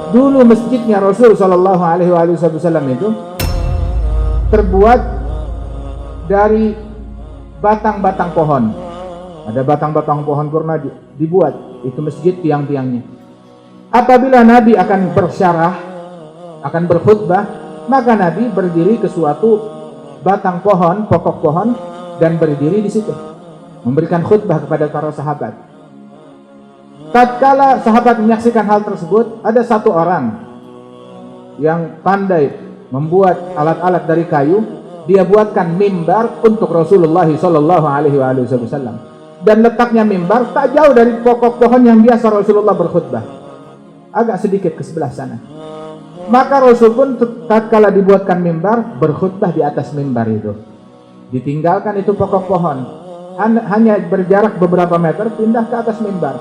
Dulu masjidnya Rasul Shallallahu Alaihi Wasallam itu terbuat dari batang-batang pohon. Ada batang-batang pohon pernah dibuat itu masjid tiang-tiangnya. Apabila Nabi akan bersyarah, akan berkhutbah, maka Nabi berdiri ke suatu batang pohon, pokok pohon, dan berdiri di situ memberikan khutbah kepada para sahabat. Tatkala sahabat menyaksikan hal tersebut, ada satu orang yang pandai membuat alat-alat dari kayu. Dia buatkan mimbar untuk Rasulullah Sallallahu Alaihi Wasallam, dan letaknya mimbar tak jauh dari pokok pohon yang biasa Rasulullah berkhutbah, agak sedikit ke sebelah sana. Maka Rasul pun tatkala dibuatkan mimbar, berkhutbah di atas mimbar itu. Ditinggalkan itu pokok pohon, hanya berjarak beberapa meter, pindah ke atas mimbar.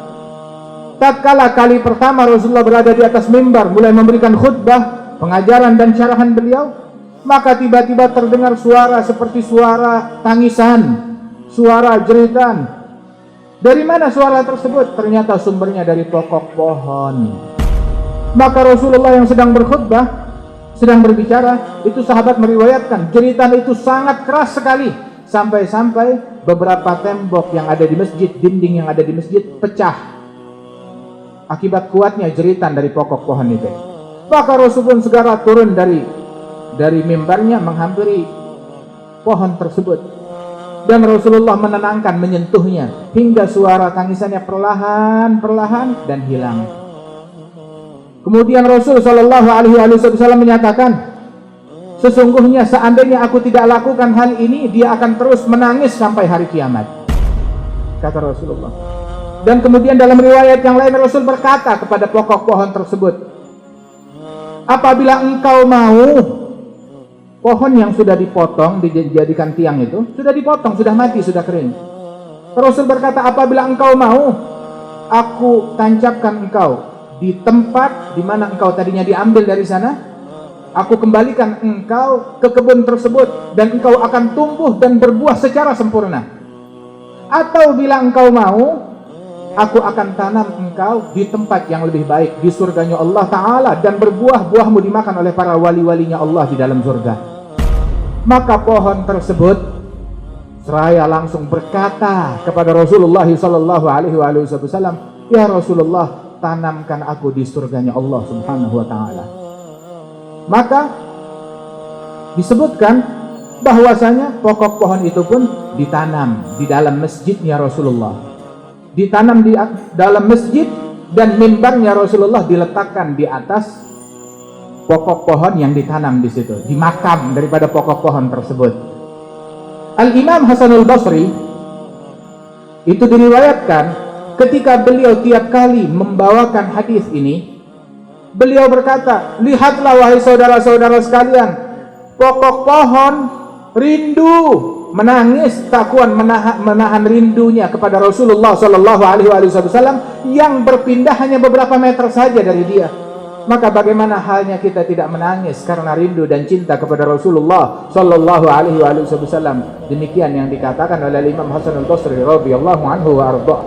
Tatkala kali pertama Rasulullah berada di atas mimbar, mulai memberikan khutbah, pengajaran dan syarahan beliau, maka tiba-tiba terdengar suara seperti suara tangisan, suara jeritan. Dari mana suara tersebut? Ternyata sumbernya dari pokok pohon. Maka Rasulullah yang sedang berkhutbah, sedang berbicara, itu sahabat meriwayatkan jeritan itu sangat keras sekali, sampai-sampai beberapa tembok yang ada di masjid, dinding yang ada di masjid pecah akibat kuatnya jeritan dari pokok pohon itu. Maka Rasul pun segera turun dari mimbarnya menghampiri pohon tersebut, dan Rasulullah menenangkan, menyentuhnya hingga suara tangisannya perlahan-perlahan dan hilang. Kemudian Rasul Shallallahu Alaihi Wasallam menyatakan, sesungguhnya seandainya aku tidak lakukan hal ini, dia akan terus menangis sampai hari kiamat, kata Rasulullah. Dan kemudian dalam riwayat yang lain Rasul berkata kepada pokok pohon tersebut, apabila engkau mau, pohon yang sudah dipotong, dijadikan tiang itu, sudah dipotong, sudah mati, sudah kering. Rasul berkata, apabila engkau mau, aku tancapkan engkau di tempat di mana engkau tadinya diambil dari sana, aku kembalikan engkau ke kebun tersebut, dan engkau akan tumbuh dan berbuah secara sempurna. Atau bila engkau mau, aku akan tanam engkau di tempat yang lebih baik, di surganya Allah Ta'ala, dan berbuah-buahmu dimakan oleh para wali-walinya Allah di dalam surga. Maka pohon tersebut seraya langsung berkata kepada Rasulullah Sallallahu Alaihi Wasallam, ya Rasulullah, tanamkan aku di surganya Allah Subhanahu Wa Ta'ala. Maka disebutkan bahwasanya pokok pohon itu pun ditanam di dalam masjidnya Rasulullah, ditanam di dalam masjid, dan mimbarnya Rasulullah diletakkan di atas pokok pohon yang ditanam di situ, di makam daripada pokok pohon tersebut. Al-Imam Hasanul Basri itu diriwayatkan ketika beliau tiap kali membawakan hadis ini, beliau berkata, lihatlah wahai saudara-saudara sekalian, pokok pohon rindu, menangis, tak kuat menahan rindunya kepada Rasulullah Sallallahu Alaihi Wasallam yang berpindah hanya beberapa meter saja dari dia. Maka bagaimana halnya kita tidak menangis karena rindu dan cinta kepada Rasulullah Sallallahu Alaihi Wasallam? Demikian yang dikatakan oleh Imam Hasan al-Basri radhiyallahu anhu wa ardha.